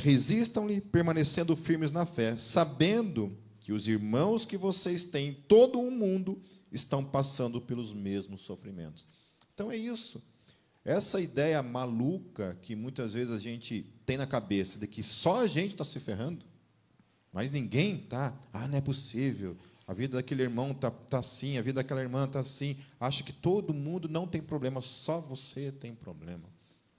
Resistam-lhe, permanecendo firmes na fé, sabendo que os irmãos que vocês têm em todo o mundo estão passando pelos mesmos sofrimentos. Então é isso. Essa ideia maluca que muitas vezes a gente tem na cabeça de que só a gente está se ferrando, mas ninguém está. Não é possível. A vida daquele irmão está assim, a vida daquela irmã está assim. Acha que todo mundo não tem problema, só você tem problema.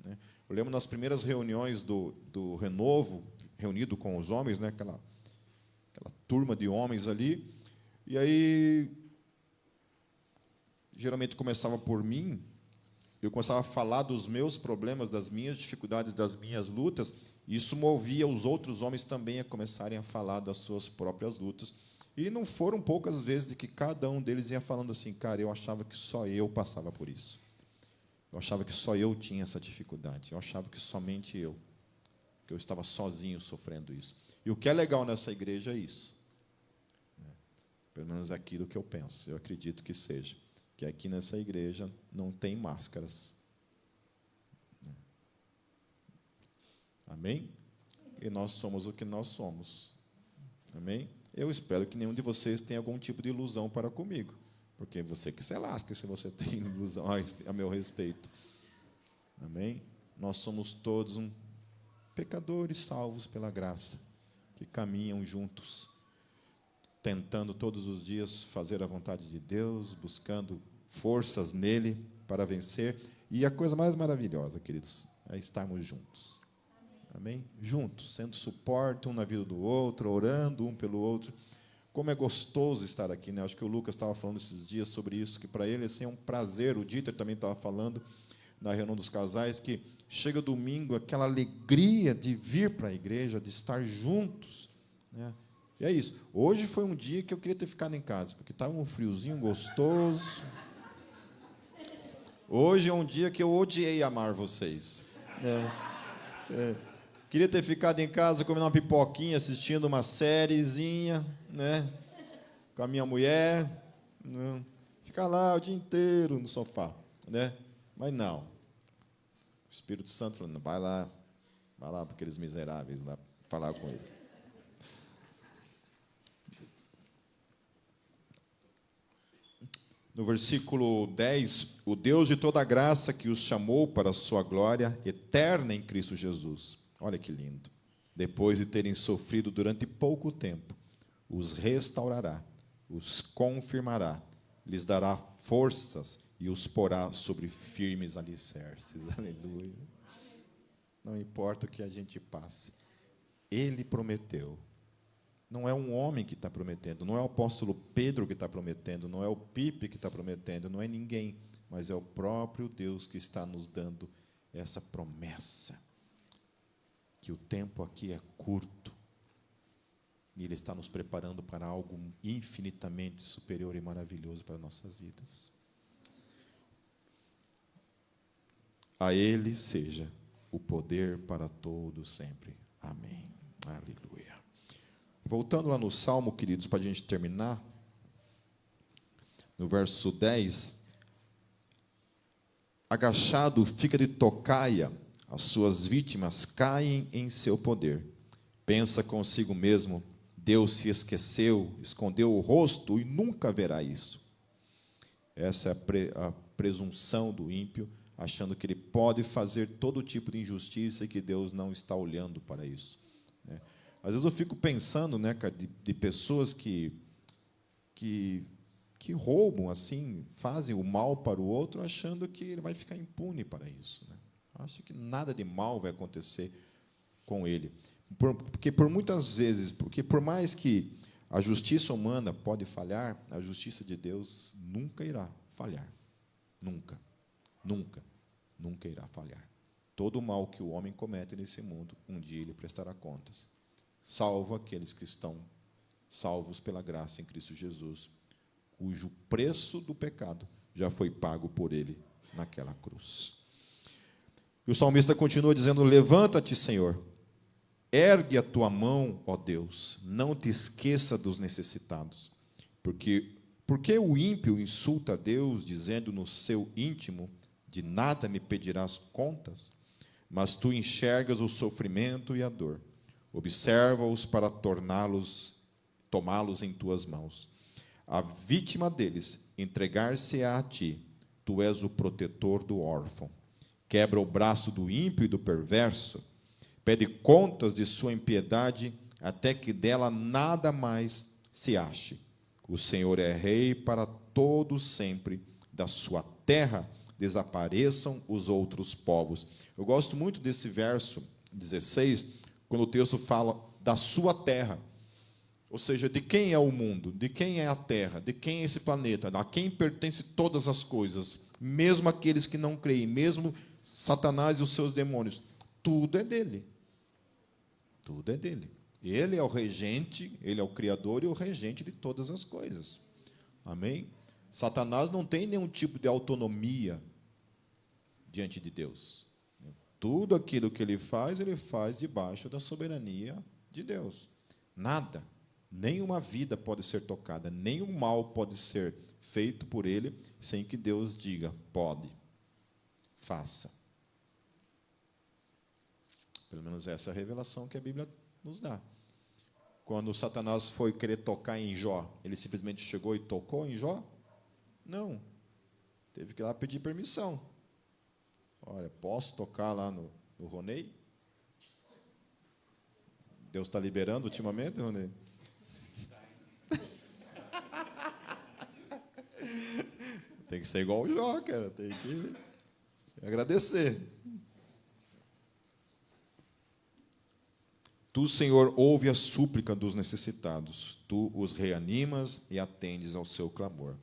Né? Eu lembro nas primeiras reuniões do Renovo, reunido com os homens, né, aquela turma de homens ali, e aí, geralmente começava por mim, eu começava a falar dos meus problemas, das minhas dificuldades, das minhas lutas, e isso movia os outros homens também a começarem a falar das suas próprias lutas. E não foram poucas vezes de que cada um deles ia falando assim, cara, eu achava que só eu passava por isso. Eu achava que só eu tinha essa dificuldade. Eu achava que somente eu. Que eu estava sozinho sofrendo isso. E o que é legal nessa igreja é isso. Pelo menos é aquilo que eu penso. Eu acredito que seja. Que aqui nessa igreja não tem máscaras. Amém? E nós somos o que nós somos. Amém? Eu espero que nenhum de vocês tenha algum tipo de ilusão para comigo. Porque você que se lasca se você tem ilusão a meu respeito. Amém? Nós somos todos pecadores salvos pela graça, que caminham juntos, tentando todos os dias fazer a vontade de Deus, buscando forças nele para vencer. E a coisa mais maravilhosa, queridos, é estarmos juntos. Amém? Juntos, sendo suporte um na vida do outro, orando um pelo outro. Como é gostoso estar aqui, né? Acho que o Lucas estava falando esses dias sobre isso, que para ele assim, é um prazer. O Dieter também estava falando na reunião dos casais, que chega domingo, aquela alegria de vir para a igreja, de estar juntos, né? E é isso. Hoje foi um dia que eu queria ter ficado em casa, porque estava um friozinho gostoso. Hoje é um dia que eu odiei amar vocês. Queria ter ficado em casa comendo uma pipoquinha, assistindo uma sériezinha, né, com a minha mulher, né, ficar lá o dia inteiro no sofá, né? Mas não. O Espírito Santo falando, vai lá para aqueles miseráveis lá, falar com eles. No versículo 10, o Deus de toda graça que os chamou para a sua glória eterna em Cristo Jesus. Olha que lindo. Depois de terem sofrido durante pouco tempo, os restaurará, os confirmará, lhes dará forças e os porá sobre firmes alicerces. Aleluia. Não importa o que a gente passe, Ele prometeu. Não é um homem que está prometendo, não é o apóstolo Pedro que está prometendo, não é o Pipe que está prometendo, não é ninguém, mas é o próprio Deus que está nos dando essa promessa. Que o tempo aqui é curto e Ele está nos preparando para algo infinitamente superior e maravilhoso para nossas vidas. A Ele seja o poder para todos sempre. Amém. Aleluia. Voltando lá no Salmo, queridos, para a gente terminar, no verso 10, agachado fica de tocaia As suas vítimas caem em seu poder. Pensa consigo mesmo: Deus se esqueceu, escondeu o rosto e nunca verá isso. Essa é a presunção do ímpio, achando que ele pode fazer todo tipo de injustiça e que Deus não está olhando para isso. Às vezes eu fico pensando, né, cara, de pessoas que roubam, assim, fazem o mal para o outro, achando que ele vai ficar impune para isso, né? Acho que nada de mal vai acontecer com ele. Porque por mais que a justiça humana pode falhar, a justiça de Deus nunca irá falhar. Nunca, nunca, nunca irá falhar. Todo o mal que o homem comete nesse mundo, um dia ele prestará contas. Salvo aqueles que estão salvos pela graça em Cristo Jesus, cujo preço do pecado já foi pago por ele naquela cruz. E o salmista continua dizendo: levanta-te, Senhor, ergue a tua mão, ó Deus, não te esqueça dos necessitados. Porque o ímpio insulta a Deus, dizendo no seu íntimo: de nada me pedirás contas? Mas tu enxergas o sofrimento e a dor, observa-os para tomá-los em tuas mãos. A vítima deles entregar-se-á a ti, tu és o protetor do órfão. Quebra o braço do ímpio e do perverso, pede contas de sua impiedade, até que dela nada mais se ache. O Senhor é rei para todo sempre, da sua terra desapareçam os outros povos. Eu gosto muito desse verso 16, quando o texto fala da sua terra. Ou seja, de quem é o mundo, de quem é a terra, de quem é esse planeta, a quem pertence todas as coisas, mesmo aqueles que não creem, mesmo Satanás e os seus demônios, tudo é dele. Tudo é dele. Ele é o regente, ele é o criador e o regente de todas as coisas. Amém? Satanás não tem nenhum tipo de autonomia diante de Deus. Tudo aquilo que ele faz debaixo da soberania de Deus. Nada, nenhuma vida pode ser tocada, nenhum mal pode ser feito por ele sem que Deus diga: pode, faça. Pelo menos essa é a revelação que a Bíblia nos dá. Quando Satanás foi querer tocar em Jó, ele simplesmente chegou e tocou em Jó? Não. Teve que ir lá pedir permissão. Olha, posso tocar lá no Ronei? Deus está liberando ultimamente, Ronei? Tem que ser igual o Jó, cara. Tem que agradecer. Tu, Senhor, ouve a súplica dos necessitados. Tu os reanimas e atendes ao seu clamor.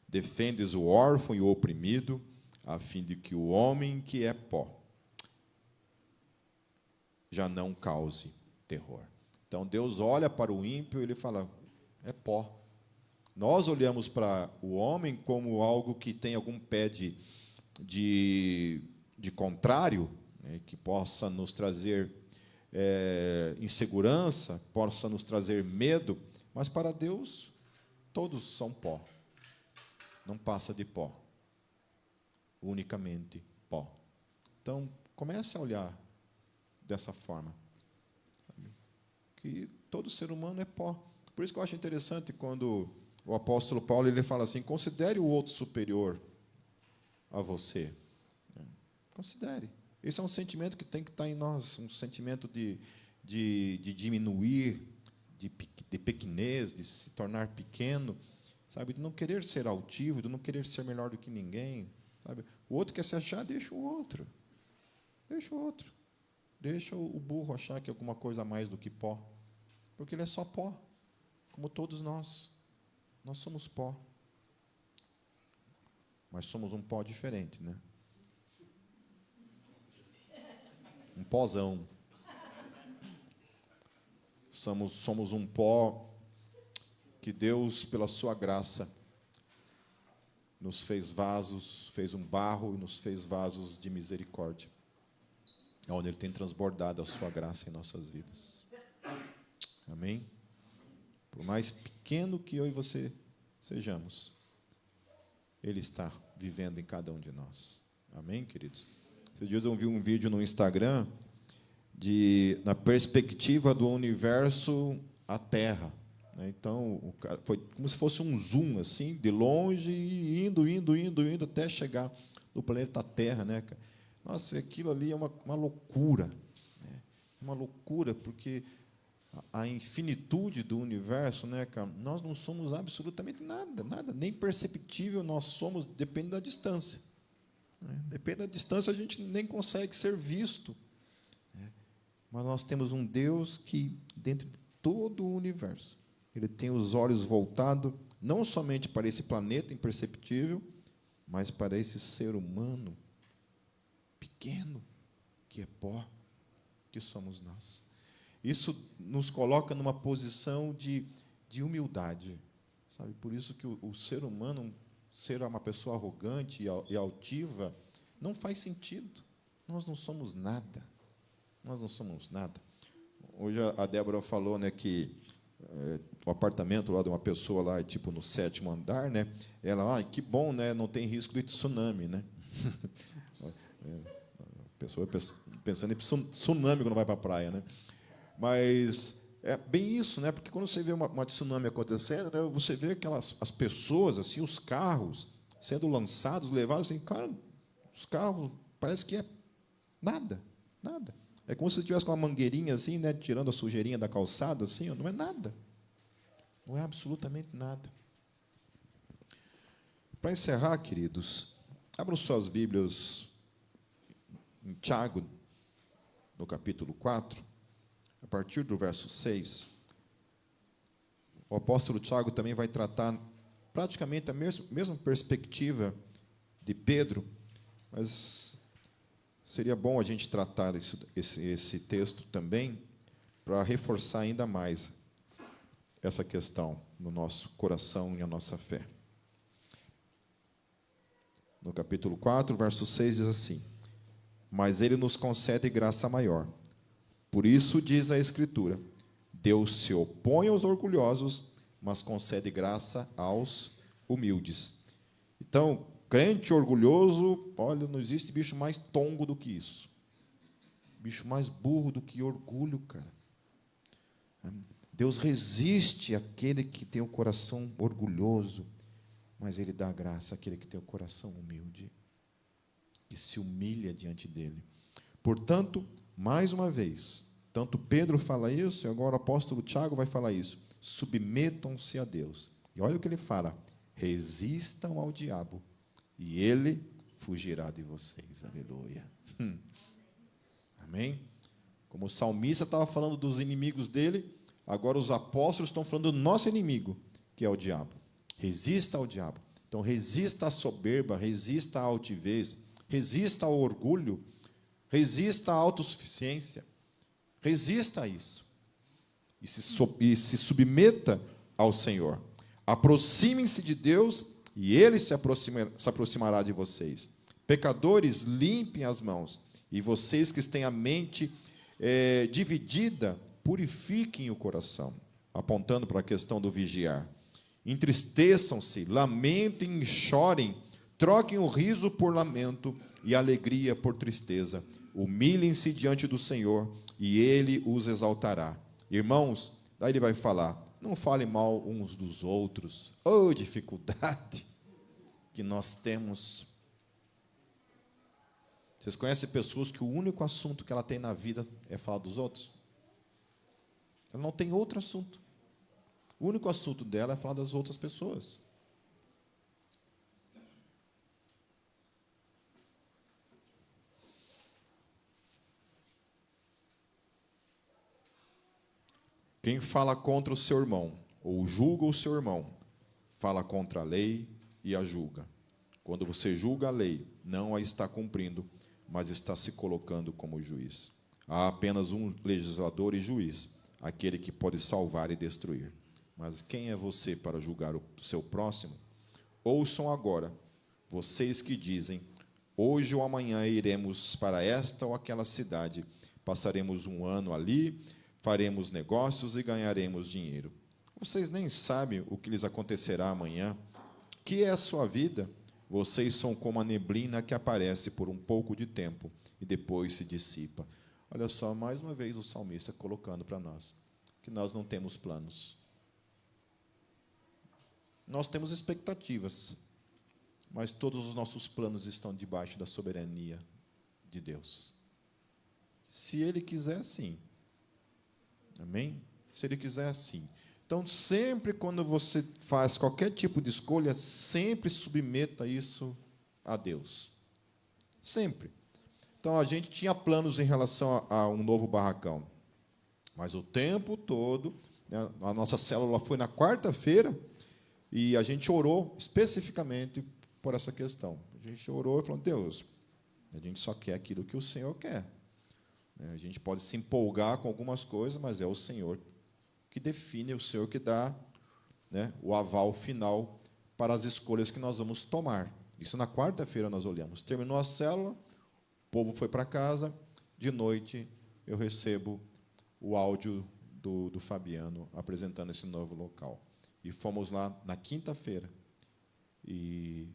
Defendes o órfão e o oprimido, a fim de que o homem que é pó já não cause terror. Então, Deus olha para o ímpio e ele fala: é pó. Nós olhamos para o homem como algo que tem algum pé de contrário, né, que possa nos trazer insegurança, possa nos trazer medo, mas para Deus todos são pó. Não passa de pó. Unicamente pó. Então, comece a olhar dessa forma. Que todo ser humano é pó. Por isso que eu acho interessante quando o apóstolo Paulo ele fala assim: considere o outro superior a você. Considere. Esse é um sentimento que tem que estar em nós, um sentimento de diminuir, de pequenez, de se tornar pequeno, sabe? De não querer ser altivo, de não querer ser melhor do que ninguém, sabe? O outro quer se achar, deixa o outro. Deixa o outro. Deixa o burro achar que é alguma coisa a mais do que pó, porque ele é só pó, como todos nós. Nós somos pó. Mas somos um pó diferente, né? Um pózão. Somos um pó que Deus, pela sua graça, nos fez vasos, fez um barro e nos fez vasos de misericórdia, onde Ele tem transbordado a sua graça em nossas vidas. Amém? Por mais pequeno que eu e você sejamos, Ele está vivendo em cada um de nós. Amém, queridos? Esses dias eu vi um vídeo no Instagram na perspectiva do universo à Terra. Então, o cara, foi como se fosse um zoom, assim, de longe, indo, até chegar no planeta Terra, né, cara? Nossa, aquilo ali é uma loucura, né? Uma loucura, porque a infinitude do universo, né, cara? Nós não somos absolutamente nada, nem perceptível nós somos, depende da distância. Né? Depende da distância, a gente nem consegue ser visto. Né? Mas nós temos um Deus que, dentro de todo o universo, Ele tem os olhos voltados não somente para esse planeta imperceptível, mas para esse ser humano pequeno, que é pó, que somos nós. Isso nos coloca numa posição de humildade, sabe? Por isso que o ser humano, ser uma pessoa arrogante e altiva, não faz sentido. Nós não somos nada. Nós não somos nada. Hoje a Débora falou, né, que o apartamento lá de uma pessoa lá, tipo no 7º andar, né? Ela, que bom, né? Não tem risco de tsunami, né? A pessoa pensando em tsunami quando vai para a praia, né? Mas é bem isso, né? Porque quando você vê uma tsunami acontecendo, né, você vê as pessoas, assim, os carros sendo lançados, levados, assim, cara, os carros parece que é nada. É como se tivesse com uma mangueirinha assim, né, tirando a sujeirinha da calçada, assim, não é nada. Não é absolutamente nada. Para encerrar, queridos, abram suas Bíblias em Tiago, no capítulo 4, a partir do verso 6. O apóstolo Tiago também vai tratar praticamente a mesma perspectiva de Pedro, mas seria bom a gente tratar esse texto também para reforçar ainda mais essa questão no nosso coração e a nossa fé. No capítulo 4, verso 6 diz assim: mas Ele nos concede graça maior. Por isso diz a Escritura: Deus se opõe aos orgulhosos, mas concede graça aos humildes. Então, crente orgulhoso, olha, não existe bicho mais tongo do que isso. Bicho mais burro do que orgulho, cara. Deus resiste àquele que tem o coração orgulhoso, mas Ele dá graça àquele que tem o coração humilde, que se humilha diante dEle. Portanto, mais uma vez, tanto Pedro fala isso, e agora o apóstolo Tiago vai falar isso. Submetam-se a Deus. E olha o que ele fala: resistam ao diabo, e ele fugirá de vocês. Aleluia. Amém? Como o salmista estava falando dos inimigos dele, agora os apóstolos estão falando do nosso inimigo, que é o diabo. Resista ao diabo. Então, resista à soberba, resista à altivez, resista ao orgulho, resista à autossuficiência. Resista a isso. E se submeta ao Senhor. Aproximem-se de Deus e Ele se aproximará de vocês. Pecadores, limpem as mãos. E vocês que têm a mente dividida, purifiquem o coração. Apontando para a questão do vigiar. Entristeçam-se, lamentem e chorem. Troquem o riso por lamento e a alegria por tristeza. Humilhem-se diante do Senhor e Ele os exaltará. Irmãos, daí ele vai falar: não falem mal uns dos outros. Oh, dificuldade que nós temos. Vocês conhecem pessoas que o único assunto que ela tem na vida é falar dos outros? Ela não tem outro assunto. O único assunto dela é falar das outras pessoas. Quem fala contra o seu irmão, ou julga o seu irmão, fala contra a lei e a julga. Quando você julga a lei, não a está cumprindo, mas está se colocando como juiz. Há apenas um legislador e juiz, aquele que pode salvar e destruir. Mas quem é você para julgar o seu próximo? Ouçam agora, vocês que dizem: hoje ou amanhã iremos para esta ou aquela cidade, passaremos um ano ali, faremos negócios e ganharemos dinheiro. Vocês nem sabem o que lhes acontecerá amanhã. Que é a sua vida? Vocês são como a neblina que aparece por um pouco de tempo depois se dissipa. Olha só, mais uma vez o salmista colocando para nós que nós não temos planos. Nós temos expectativas, mas todos os nossos planos estão debaixo da soberania de Deus. Se Ele quiser, sim. Amém? Se Ele quiser, sim. Então, sempre quando você faz qualquer tipo de escolha, sempre submeta isso a Deus. Sempre. Então, a gente tinha planos em relação a um novo barracão, mas o tempo todo, né, a nossa célula foi na quarta-feira e a gente orou especificamente por essa questão. A gente orou e falou: Deus, a gente só quer aquilo que o Senhor quer. A gente pode se empolgar com algumas coisas, mas é o Senhor que define, o Senhor que dá, né, o aval final para as escolhas que nós vamos tomar. Isso na quarta-feira nós olhamos. Terminou a célula, o povo foi para casa, de noite eu recebo o áudio do Fabiano apresentando esse novo local. E fomos lá na quinta-feira e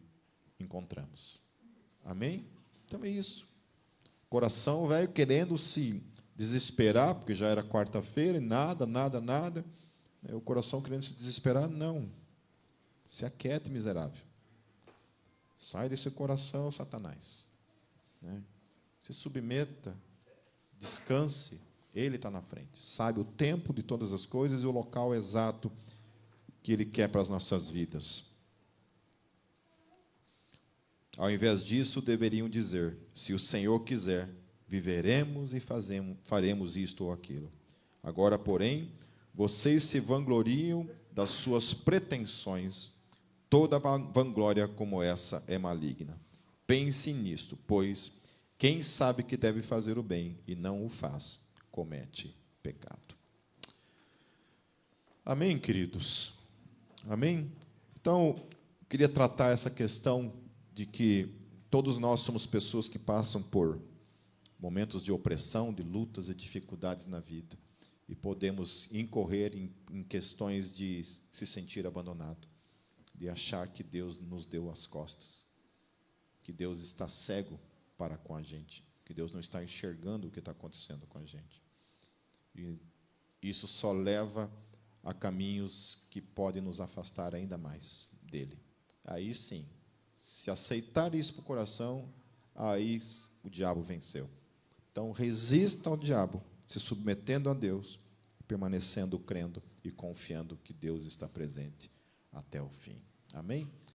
encontramos. Amém? Então é isso. Coração velho querendo se desesperar, porque já era quarta-feira e nada. O coração querendo se desesperar, não. Se aquiete, miserável. Sai desse coração, Satanás. Se submeta, descanse, Ele está na frente. Sabe o tempo de todas as coisas e o local exato que Ele quer para as nossas vidas. Ao invés disso, deveriam dizer: se o Senhor quiser, viveremos e faremos isto ou aquilo. Agora, porém, vocês se vangloriam das suas pretensões. Toda vanglória como essa é maligna. Pense nisto, pois quem sabe que deve fazer o bem e não o faz, comete pecado. Amém, queridos? Amém? Então, eu queria tratar essa questão de que todos nós somos pessoas que passam por momentos de opressão, de lutas e dificuldades na vida, e podemos incorrer em questões de se sentir abandonado, de achar que Deus nos deu as costas, que Deus está cego para com a gente, que Deus não está enxergando o que está acontecendo com a gente. E isso só leva a caminhos que podem nos afastar ainda mais dele. Aí sim, se aceitar isso para o coração, aí o diabo venceu. Então, resista ao diabo, se submetendo a Deus, permanecendo crendo e confiando que Deus está presente até o fim. Amém?